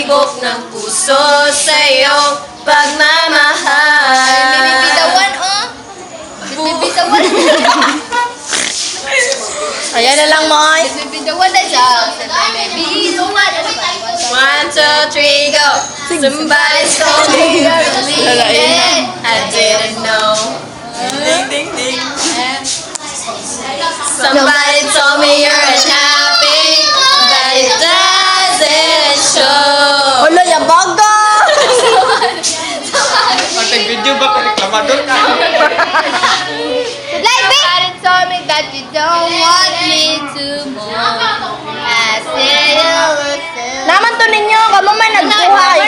tibok ng puso sa iyong pagmamahal. Bibitawan, oh. Bibitawan. Ayan na lang, Moy. Bibitawan na siya. Bibitawan. 1, 2, 3, go! Somebody told me you're the lead. I didn't know. Ding, ding, ding. Somebody told me you're unhappy, but it doesn't show. Hala, yabaga! Mag-video ba ka? Reklamador ka? Somebody told me that you don't want me to move. I said you listen. Naman to ninyo, kamo man nagbuhay.